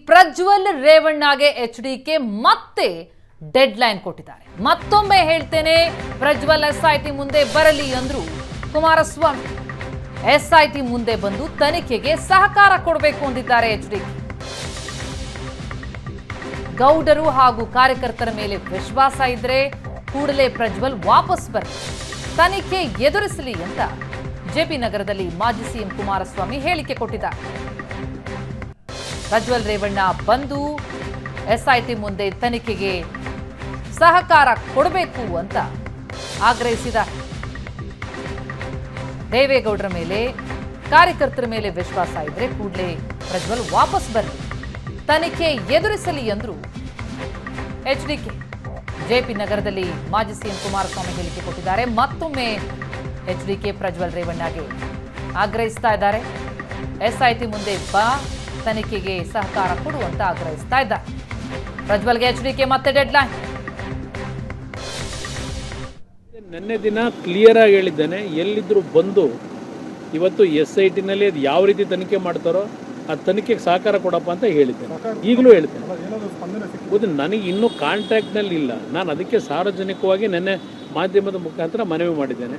Prajwal ರೇವಣ್ಣಗೆ HDK ಮತ್ತೆ dead line ಕೊಟ್ಟಿದ್ದಾರೆ. ಮತ್ತೊಮ್ಮೆ ಹೇಳ್ತೇನೆ, ಪ್ರಜ್ವಲ್ ಎಸ್ಐಟಿ ಮುಂದೆ ಬರಲಿ ಅಂದ್ರು ಕುಮಾರಸ್ವಾಮಿ. ಎಸ್ಐಟಿ ಮುಂದೆ ಬಂದು ತನಿಖೆಗೆ ಸಹಕಾರ ಕೊಡಬೇಕು ಅಂದಿದ್ದಾರೆ ಎಚ್ಡಿಕೆ. ಗೌಡರು ಹಾಗೂ ಕಾರ್ಯಕರ್ತರ ಮೇಲೆ ವಿಶ್ವಾಸ ಇದ್ರೆ ಕೂಡಲೇ ಪ್ರಜ್ವಲ್ ವಾಪಸ್ ಬರಲಿ, ತನಿಖೆ ಎದುರಿಸಲಿ ಅಂತ ಜೆಪಿ ನಗರದಲ್ಲಿ ಮಾಜಿ ಸಿಎಂ ಕುಮಾರಸ್ವಾಮಿ ಹೇಳಿಕೆ ಕೊಟ್ಟಿದ್ದಾರೆ. ಪ್ರಜ್ವಲ್ ರೇವಣ್ಣ ಬಂದು ಎಸ್ಐಟಿ ಮುಂದೆ ತನಿಖೆಗೆ ಸಹಕಾರ ಕೊಡಬೇಕು ಅಂತ ಆಗ್ರಹಿಸಿದ್ದಾರೆ. ದೇವೇಗೌಡರ ಮೇಲೆ ಕಾರ್ಯಕರ್ತರ ಮೇಲೆ ವಿಶ್ವಾಸ ಇದ್ರೆ ಕೂಡಲೇ ಪ್ರಜ್ವಲ್ ವಾಪಸ್ ಬರಲಿ, ತನಿಖೆ ಎದುರಿಸಲಿ ಅಂದ್ರು ಎಚ್ಡಿಕೆ. ಜೆಪಿ ನಗರದಲ್ಲಿ ಮಾಜಿ ಸಿಎಂ ಕುಮಾರಸ್ವಾಮಿ ಹೇಳಿಕೆ ಕೊಟ್ಟಿದ್ದಾರೆ. ಮತ್ತೊಮ್ಮೆ ಎಚ್ಡಿಕೆ ಪ್ರಜ್ವಲ್ ರೇವಣ್ಣಗೆ ಆಗ್ರಹಿಸ್ತಾ ಇದ್ದಾರೆ. ಎಸ್ಐಟಿ ಮುಂದೆ ಬಾ, ತನಿಖೆಗೆ ಸಹಕಾರ ಕೊಡುವಂತ ಆಗ್ರಹಿಸ್ತಾ ಇದ್ದಾರೆ. ಪ್ರಜ್ವಲ್ಗೆ ಎಚ್ಡಿಕೆ ಮತ್ತೆ ಡೆಡ್ ಲೈನ್. ನಿನ್ನೆ ದಿನ ಕ್ಲಿಯರ್ ಆಗಿ ಹೇಳಿದ್ದೇನೆ, ಎಲ್ಲಿದ್ರು ಬಂದು ಇವತ್ತು SITನಲ್ಲಿ ಅದು ಯಾವ ರೀತಿ ತನಿಖೆ ಮಾಡ್ತಾರೋ ಆ ತನಿಖೆಗೆ ಸಹಕಾರ ಕೊಡಪ್ಪ ಅಂತ ಹೇಳಿದ್ದೇನೆ. ಈಗಲೂ ಹೇಳ್ತೇನೆ, ಹೌದು, ನನಗೆ ಇನ್ನೂ ಕಾಂಟ್ಯಾಕ್ಟ್ನಲ್ಲಿ ಇಲ್ಲ. ನಾನು ಅದಕ್ಕೆ ಸಾರ್ವಜನಿಕವಾಗಿ ನಿನ್ನೆ ಮಾಧ್ಯಮದ ಮುಖಾಂತರ ಮನವಿ ಮಾಡಿದ್ದೇನೆ.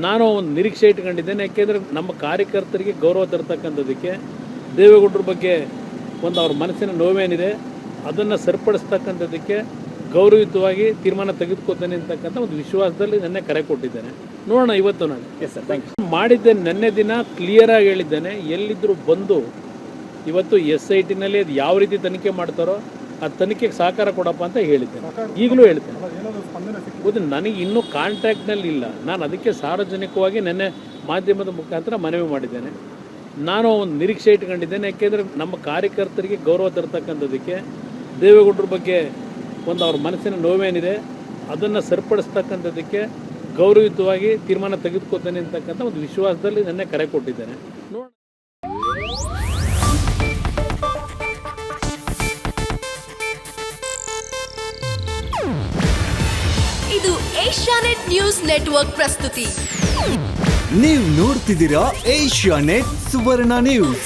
ನಾನು ಒಂದು ನಿರೀಕ್ಷೆ ಇಟ್ಕೊಂಡಿದ್ದೇನೆ. ಯಾಕೆಂದರೆ ನಮ್ಮ ಕಾರ್ಯಕರ್ತರಿಗೆ ಗೌರವ ತರ್ತಕ್ಕಂಥದ್ದಕ್ಕೆ, ದೇವೇಗೌಡರ ಬಗ್ಗೆ ಒಂದು ಅವ್ರ ಮನಸ್ಸಿನ ನೋವೇನಿದೆ ಅದನ್ನು ಸರಿಪಡಿಸ್ತಕ್ಕಂಥದ್ದಕ್ಕೆ ಗೌರವಯುತವಾಗಿ ತೀರ್ಮಾನ ತೆಗೆದುಕೊತೇನೆ ಅಂತಕ್ಕಂಥ ಒಂದು ವಿಶ್ವಾಸದಲ್ಲಿ ನೆನ್ನೆ ಕರೆ ಕೊಟ್ಟಿದ್ದೇನೆ. ನೋಡೋಣ ಇವತ್ತು ನಾನು ಮಾಡಿದ್ದೇನೆ. ನಿನ್ನೆ ದಿನ ಕ್ಲಿಯರ್ ಆಗಿ ಹೇಳಿದ್ದೇನೆ, ಎಲ್ಲಿದ್ರು ಬಂದು ಇವತ್ತು SITನಲ್ಲಿ ಅದು ಯಾವ ರೀತಿ ತನಿಖೆ ಮಾಡ್ತಾರೋ ಆ ತನಿಖೆಗೆ ಸಹಕಾರ ಕೊಡಪ್ಪ ಅಂತ ಹೇಳಿದ್ದೇನೆ. ಈಗಲೂ ಹೇಳ್ತೇನೆ, ಹೌದು, ನನಗೆ ಇನ್ನೂ ಕಾಂಟ್ಯಾಕ್ಟ್ನಲ್ಲಿ ಇಲ್ಲ. ನಾನು ಅದಕ್ಕೆ ಸಾರ್ವಜನಿಕವಾಗಿ ನಿನ್ನೆ ಮಾಧ್ಯಮದ ಮುಖಾಂತರ ಮನವಿ ಮಾಡಿದ್ದೇನೆ. ನಾನು ಒಂದು ನಿರೀಕ್ಷೆ ಇಟ್ಕೊಂಡಿದ್ದೇನೆ. ಯಾಕೆಂದರೆ ನಮ್ಮ ಕಾರ್ಯಕರ್ತರಿಗೆ ಗೌರವ ತರ್ತಕ್ಕಂಥದ್ದಕ್ಕೆ, ದೇವೇಗೌಡರ ಬಗ್ಗೆ ಒಂದು ಅವ್ರ ಮನಸ್ಸಿನ ನೋವೇನಿದೆ ಅದನ್ನು ಸರಿಪಡಿಸ್ತಕ್ಕಂಥದ್ದಕ್ಕೆ ಗೌರವಯುತವಾಗಿ ತೀರ್ಮಾನ ತೆಗೆದುಕೊತೇನೆ ಅಂತಕ್ಕಂಥ ಒಂದು ವಿಶ್ವಾಸದಲ್ಲಿ ನೆನ್ನೆ ಕರೆ ಕೊಟ್ಟಿದ್ದೇನೆ. ನೋಡೋಣ. ಇದು ಏಷ್ಯಾನೆಟ್ ನ್ಯೂಸ್ ನೆಟ್ವರ್ಕ್ ಪ್ರಸ್ತುತಿ. ನೀವು ನೋಡ್ತಿದ್ದೀರಾ ಏಷ್ಯಾನೆಟ್ ಸುವರ್ಣ ನ್ಯೂಸ್.